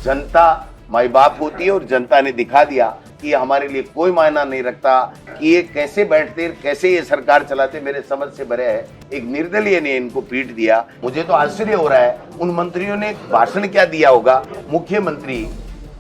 जनता माई बाप होती है और जनता ने दिखा दिया कि हमारे लिए कोई मायना नहीं रखता कि ये कैसे बैठते, कैसे ये सरकार चलाते, मेरे समझ से भरे है। एक निर्दलीय ने इनको पीट दिया। मुझे तो आश्चर्य हो रहा है, उन मंत्रियों ने भाषण क्या दिया होगा। मुख्यमंत्री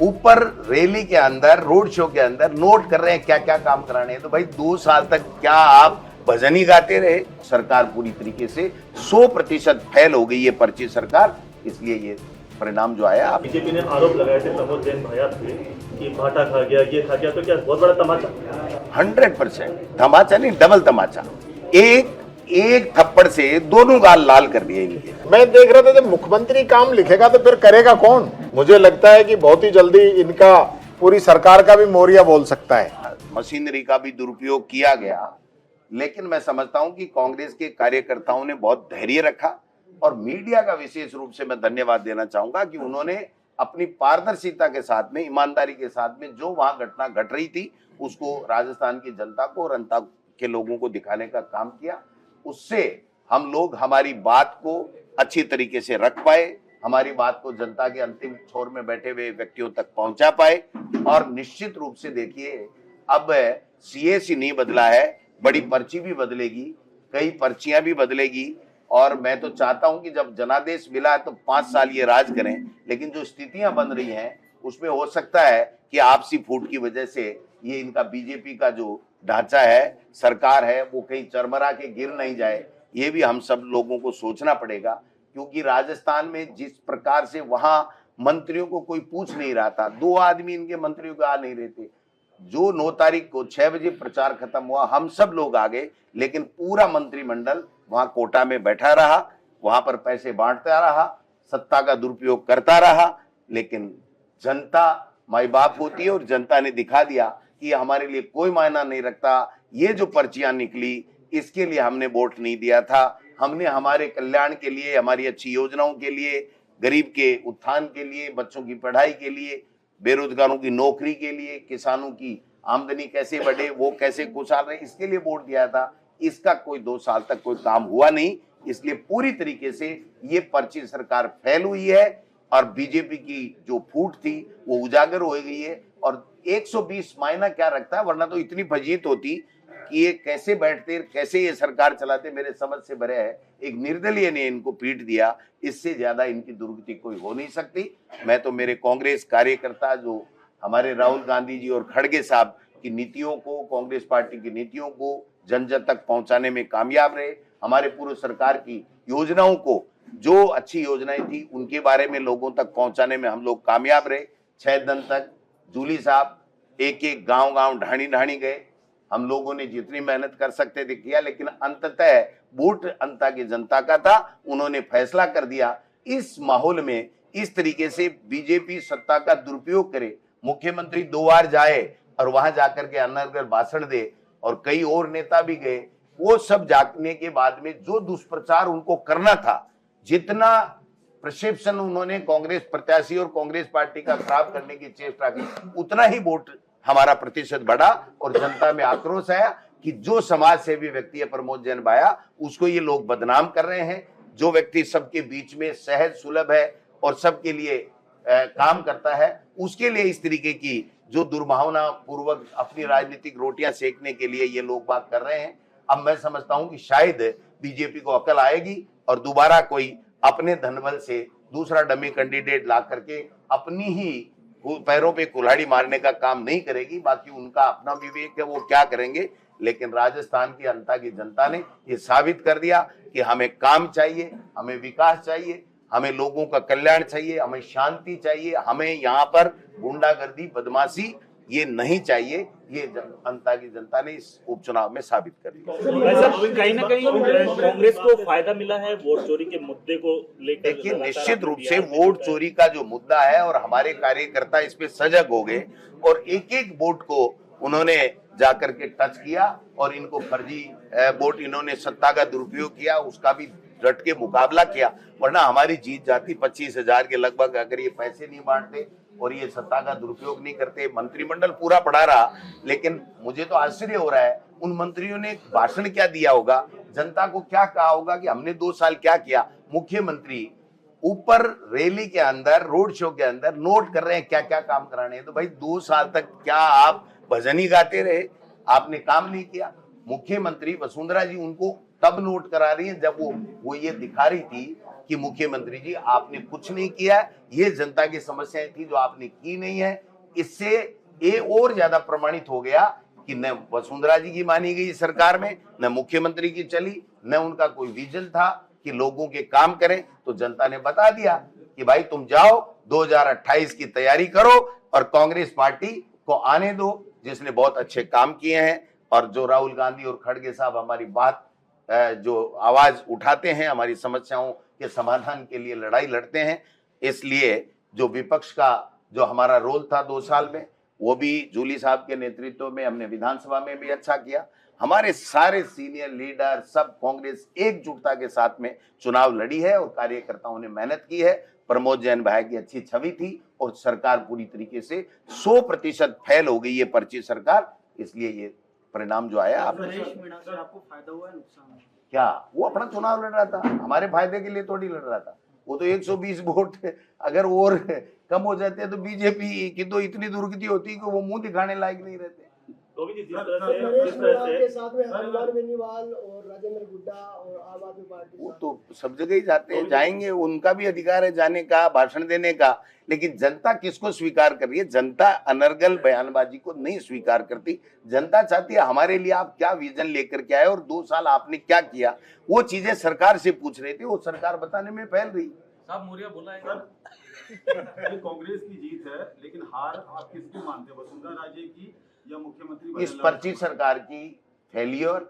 ऊपर रैली के अंदर, रोड शो के अंदर नोट कर रहे हैं क्या क्या काम कराने हैं। तो भाई 2 साल तक क्या आप भजन ही गाते रहे? सरकार पूरी तरीके से 100% फेल हो गई है, पर्ची सरकार। इसलिए ये परिणाम जो आया। बीजेपी ने आरोप लगाए थे प्रमोद जैन भैया पे कि भाटा खा गया, ये खा गया, तो क्या बहुत बड़ा तमाचा? 100% तमाचा नहीं, डबल तमाचा। एक थप्पड़ से दोनों गाल लाल कर दिए इनके। मैं देख रहा था जब मुख्यमंत्री काम लिखेगा तो फिर करेगा कौन? मुझे लगता है कि बहुत ही जल्दी इनका पूरी सरकार का भी मोरिया बोल सकता है। मशीनरी का भी दुरुपयोग किया गया, लेकिन मैं समझता हूं कि कांग्रेस के कार्यकर्ताओं ने बहुत धैर्य रखा और मीडिया का विशेष रूप से मैं धन्यवाद देना चाहूंगा कि उन्होंने अपनी पारदर्शिता के साथ में, ईमानदारी के साथ में जो वहां घटना घट रही थी उसको राजस्थान की जनता को और जनता के लोगों को दिखाने का काम किया। उससे हम लोग हमारी बात को अच्छी तरीके से रख पाए, हमारी बात को जनता के अंतिम छोर में बैठे हुए व्यक्तियों तक पहुंचा पाए। और निश्चित रूप से देखिए, अब सीएसी नहीं बदला है, बड़ी पर्ची भी बदलेगी, कई पर्चियां भी बदलेगी। और मैं तो चाहता हूं कि जब जनादेश मिला है तो 5 साल ये राज करें, लेकिन जो स्थितियां बन रही हैं उसमें हो सकता है कि आपसी फूट की वजह से ये इनका बीजेपी का जो ढांचा है, सरकार है, वो कहीं चरमरा के गिर नहीं जाए। ये भी हम सब लोगों को सोचना पड़ेगा, क्योंकि राजस्थान में जिस प्रकार से वहां मंत्रियों को कोई पूछ नहीं रहा था, 2 आदमी इनके मंत्रियों को आ नहीं रहे थे। जो 9 तारीख को 6 बजे प्रचार खत्म हुआ, हम सब लोग आ गए, लेकिन पूरा मंत्रिमंडल वहां कोटा में बैठा रहा, वहां पर पैसे बांटता रहा, सत्ता का दुरुपयोग करता रहा। लेकिन जनता माई बाप होती है और जनता ने दिखा दिया कि हमारे लिए कोई मायना नहीं रखता। ये जो पर्चियां निकली, इसके लिए हमने वोट नहीं दिया था। हमने हमारे कल्याण के लिए, हमारी अच्छी योजनाओं के लिए, गरीब के उत्थान के लिए, बच्चों की पढ़ाई के लिए, बेरोजगारों की नौकरी के लिए, किसानों की आमदनी कैसे बढ़े, वो कैसे खुशहाल रहे, इसके लिए वोट दिया था। इसका कोई 2 साल तक कोई काम हुआ नहीं। इसलिए पूरी तरीके से ये पर्ची सरकार फेल हुई है और बीजेपी की जो फूट थी वो उजागर हो गई है। और 120 मायना क्या रखता है, वरना तो इतनी फजीत होती कि ये कैसे बैठते, कैसे ये सरकार चलाते, मेरे समझ से भरे है। एक निर्दलीय ने इनको पीट दिया, इससे ज्यादा इनकी दुर्गति कोई हो नहीं सकती। मैं तो मेरे कांग्रेस कार्यकर्ता, जो हमारे राहुल गांधी जी और खड़गे साहब की नीतियों को, कांग्रेस पार्टी की नीतियों को जन जन तक पहुंचाने में कामयाब रहे। हमारे पूर्व सरकार की योजनाओं को, जो अच्छी योजनाएं थी उनके बारे में लोगों तक पहुंचाने में हम लोग कामयाब रहे। 6 दिन तक जूली साहब एक एक गांव ढाणी ढाणी गए। हम लोगों ने जितनी मेहनत कर सकते थे किया, लेकिन अंततः वोट अंता की जनता का था, उन्होंने फैसला कर दिया। इस माहौल में इस तरीके से बीजेपी सत्ता का दुरुपयोग करे, मुख्यमंत्री 2 बार जाए और वहां जाकर के अनर्गल भाषण दे, और कई और नेता भी गए, वो सब जाने के बाद में जो दुष्प्रचार उनको करना था, जितना प्रक्षेपण उन्होंने कांग्रेस प्रत्याशी और कांग्रेस पार्टी का खराब करने की चेष्टा की, उतना ही वोट हमारा प्रतिशत बढ़ा और जनता में आक्रोश आया कि जो समाज सेवी व्यक्ति है प्रमोद जैन भाया, उसको ये लोग बदनाम कर रहे हैं। जो व्यक्ति सबके बीच में सहज सुलभ है और सबके लिए काम करता है, उसके लिए इस तरीके की जो दुर्भावना पूर्वक अपनी राजनीतिक रोटियां सेकने के लिए ये लोग बात कर रहे हैं। अब मैं समझता हूं कि शायद बीजेपी को अकल आएगी और दोबारा कोई अपने धनबल से दूसरा डमी कैंडिडेट ला करके अपनी ही पैरों पे कुल्हाड़ी मारने का काम नहीं करेगी। बाकी उनका अपना विवेक है, वो क्या करेंगे। लेकिन राजस्थान की जनता ने ये साबित कर दिया कि हमें काम चाहिए, हमें विकास चाहिए, हमें लोगों का कल्याण चाहिए, हमें शांति चाहिए, हमें यहाँ पर गुंडागर्दी, बदमाशी ये नहीं चाहिए। ये जनता ने इस उपचुनाव में साबित कर दिया। कहीं ना कहीं कांग्रेस को फायदा मिला है वोट चोरी के मुद्दे को लेकर। देखिए, निश्चित रूप से वोट चोरी का जो मुद्दा है, और हमारे कार्यकर्ता इस पे सजग हो गए और एक एक वोट को उन्होंने जाकर के टच किया और इनको फर्जी वोट, इन्होंने सत्ता का दुरुपयोग किया, उसका भी डट के मुकाबला किया। वरना हमारी जीत जाती 25,000 के लगभग, अगर ये पैसे नहीं बांटते और ये सत्ता का दुरुपयोग नहीं करते। मंत्रिमंडल पूरा पड़ा रहा, लेकिन मुझे तो आश्चर्य हो रहा है, उन मंत्रियों ने भाषण क्या दिया होगा, जनता को क्या कहा होगा कि हमने 2 साल क्या किया। मुख्यमंत्री ऊपर रैली के अंदर, रोड शो के अंदर नोट कर रहे हैं क्या क्या काम कराने हैं। तो भाई 2 साल तक क्या आप भजन ही गाते रहे, आपने काम नहीं किया। मुख्यमंत्री वसुंधरा जी उनको तब नोट करा रही है जब वो ये दिखा रही थी कि मुख्यमंत्री जी आपने कुछ नहीं किया, ये जनता की समस्याएं थी जो आपने की नहीं है। इससे ये और ज्यादा प्रमाणित हो गया कि न वसुंधरा जी की मानी गई सरकार में, न मुख्यमंत्री की चली, न उनका कोई विजन था कि लोगों के काम करें। तो जनता ने बता दिया कि भाई तुम जाओ 2028 की तैयारी करो और कांग्रेस पार्टी को आने दो, जिसने बहुत अच्छे काम किए हैं। और जो राहुल गांधी और खड़गे साहब हमारी बात जो आवाज उठाते हैं, हमारी समस्याओं के समाधान के लिए लड़ाई लड़ते हैं, इसलिए जो विपक्ष का जो हमारा रोल था 2 साल में, वो भी जूली साहब के नेतृत्व में हमने विधानसभा में भी अच्छा किया। हमारे सारे सीनियर लीडर सब कांग्रेस एकजुटता के साथ में चुनाव लड़ी है और कार्यकर्ताओं ने मेहनत की है। प्रमोद जैन भाई की अच्छी छवि थी और सरकार पूरी तरीके से 100% फेल हो गई है पर्ची सरकार, इसलिए ये परिणाम जो आया। आपको फायदा हुआ है, नुकसान हुआ? क्या वो अपना चुनाव लड़ रहा था, हमारे फायदे के लिए थोड़ी लड़ रहा था। वो तो 120 वोट अगर और कम हो जाते हैं तो बीजेपी की तो इतनी दुर्गति होती कि वो मुंह दिखाने लायक नहीं रहते। वो तो सब जगह ही जाते हैं, जाएंगे, उनका भी अधिकार है जाने का, भाषण देने का। लेकिन जनता किसको स्वीकार कर रही है? जनता अनर्गल बयानबाजी को नहीं स्वीकार करती। जनता चाहती है हमारे लिए आप क्या विजन लेकर के आए और 2 साल आपने क्या किया, वो चीजें सरकार से पूछ रही थी, वो सरकार बताने में फैल रही। साहब मौर्य बोला है कांग्रेस की जीत है, लेकिन हार आप किसकी मानते हैं, वसुंधरा राजे की या मुख्यमंत्री? इस पर्ची सरकार की फेलियर,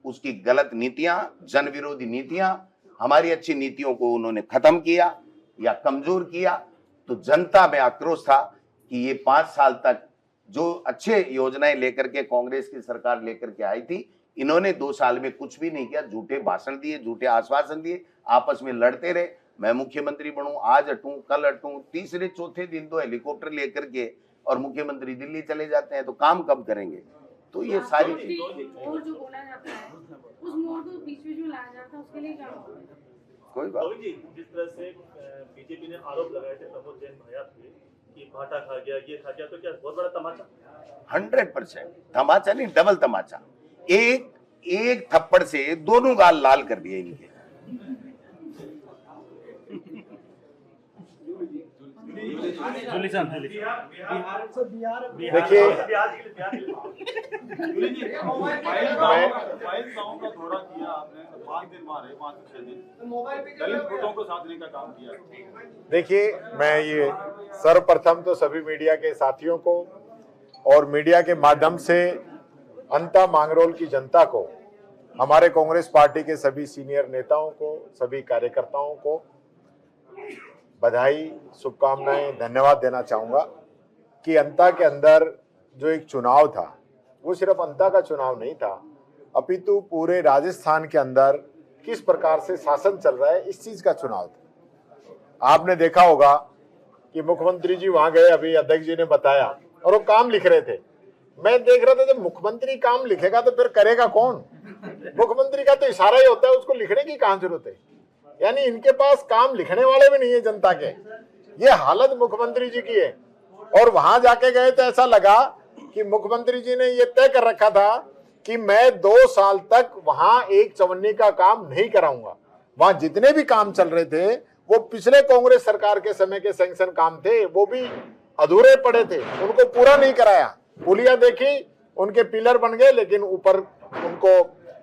उसकी गलत नीतियां, जन विरोधी नीतियां, हमारी अच्छी नीतियों को उन्होंने खत्म किया या कमजोर किया। तो जनता में आक्रोश था कि ये 5 साल तक जो अच्छे योजनाएं लेकर के कांग्रेस की सरकार लेकर के आई थी, इन्होंने 2 साल में कुछ भी नहीं किया। झूठे भाषण दिए, झूठे आश्वासन दिए, आपस में लड़ते रहे। मैं मुख्यमंत्री बनूं, आज हटूं, कल हटूं, तीसरे चौथे दिन तो हेलीकॉप्टर लेकर के और मुख्यमंत्री दिल्ली चले जाते हैं, तो काम कब करेंगे? तो ये सारी चीज और जो बोला जाता है उस मोड़ को बीच बीच में लाया जाता है, उसके लिए क्या होगा? कोई बात। जिस तरह से बीजेपी ने आरोप लगाए थे प्रमोद जैन भैया पे कि भाटा खा गया, ये खा गया, तो क्या बहुत बड़ा तमाचा? 100% तमाचा नहीं, डबल तमाचा। एक थप्पड़ से दोनों गाल लाल कर दिए इनके। देखिए, गाँव का दौरा किया आपने, 5 दिन मारे, 5 से 6 दिन दलित वोटों को साधने का काम किया। देखिए, मैं ये सर्वप्रथम तो सभी मीडिया के साथियों को और मीडिया के माध्यम से अंता मांगरोल की जनता को, हमारे कांग्रेस पार्टी के सभी सीनियर नेताओं को, सभी कार्यकर्ताओं को बधाई, शुभकामनाएं, धन्यवाद देना चाहूँगा कि अंता के अंदर जो एक चुनाव था, वो सिर्फ अंता का चुनाव नहीं था, अपितु पूरे राजस्थान के अंदर किस प्रकार से शासन चल रहा है, इस चीज़ का चुनाव था। आपने देखा होगा कि मुख्यमंत्री जी वहाँ गए, अभी अध्यक्ष जी ने बताया, और वो काम लिख रहे थे। मैं देख रहा था जब मुख्यमंत्री काम लिखेगा तो फिर करेगा कौन? मुख्यमंत्री का तो इशारा ही होता है, उसको लिखने की कहाँ जरूरत है? यानी इनके पास काम लिखने वाले भी नहीं है जनता के। ये हालत मुख्यमंत्री जी की है। और वहां जाके गए तो ऐसा लगा कि मुख्यमंत्री जी ने ये तय कर रखा था कि मैं 2 साल तक वहां एक चवन्नी का काम नहीं कराऊंगा। वहां जितने भी काम चल रहे थे वो पिछले कांग्रेस सरकार के समय के सैंक्शन काम थे, वो भी अधूरे पड़े थे, उनको पूरा नहीं कराया। पुलिया देखी, उनके पिलर बन गए, लेकिन ऊपर उनको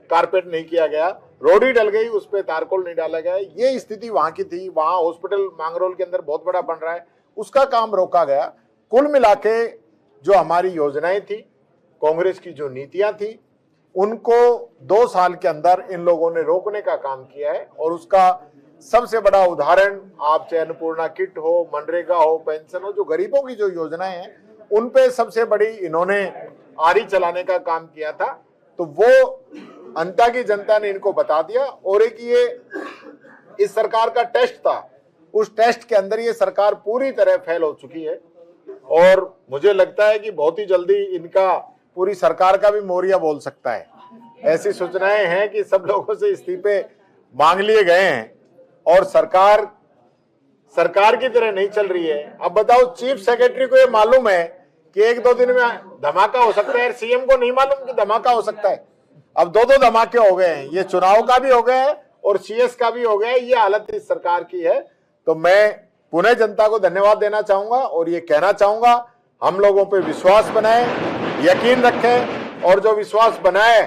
कारपेट नहीं किया गया, रोडी डल गई, उस पर तारकोल नहीं डाला गया। ये स्थिति वहां की थी। वहां हॉस्पिटल मांगरोल के अंदर बहुत बड़ा बन रहा है, उसका काम रोका गया। कुल मिलाके जो हमारी योजनाएं थी, कांग्रेस की जो नीतियां थी, उनको 2 साल के अंदर इन लोगों ने रोकने का काम किया है। और उसका सबसे बड़ा उदाहरण, आप चाहे अन्नपूर्णा किट हो, मनरेगा हो, पेंशन हो, जो गरीबों की जो योजनाएं हैं, उन पे सबसे बड़ी इन्होंने आरी चलाने का काम किया था। तो वो अंता की जनता ने इनको बता दिया। और एक ये इस सरकार का टेस्ट था, उस टेस्ट के अंदर ये सरकार पूरी तरह फेल हो चुकी है। और मुझे लगता है कि बहुत ही जल्दी इनका पूरी सरकार का भी मौर्य बोल सकता है। ऐसी सूचनाएं हैं कि सब लोगों से इस्तीफे मांग लिए गए हैं और सरकार सरकार की तरह नहीं चल रही है। अब बताओ, चीफ सेक्रेटरी को ये मालूम है कि 1-2 दिन में धमाका हो सकता है, सीएम को नहीं मालूम कि धमाका हो सकता है। अब 2-2 धमाके हो गए हैं, ये चुनाव का भी हो गया है और सीएस का भी हो गया है। ये हालत इस सरकार की है। तो मैं पुनः जनता को धन्यवाद देना चाहूंगा और ये कहना चाहूंगा, हम लोगों पे विश्वास बनाए, यकीन रखें, और जो विश्वास बनाए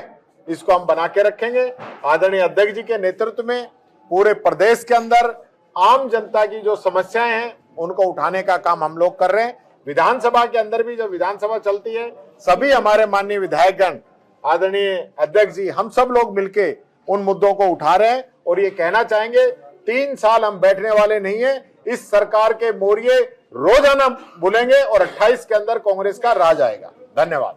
इसको हम बना के रखेंगे। आदरणीय अध्यक्ष जी के नेतृत्व में पूरे प्रदेश के अंदर आम जनता की जो समस्याएं हैं उनको उठाने का काम हम लोग कर रहे हैं। विधानसभा के अंदर भी जो विधानसभा चलती है, सभी हमारे माननीय विधायकगण, आदरणीय अध्यक्ष जी, हम सब लोग मिलके उन मुद्दों को उठा रहे हैं और ये कहना चाहेंगे 3 साल हम बैठने वाले नहीं है। इस सरकार के मोरिये रोजाना बुलेंगे और 28 के अंदर कांग्रेस का राज आएगा। धन्यवाद।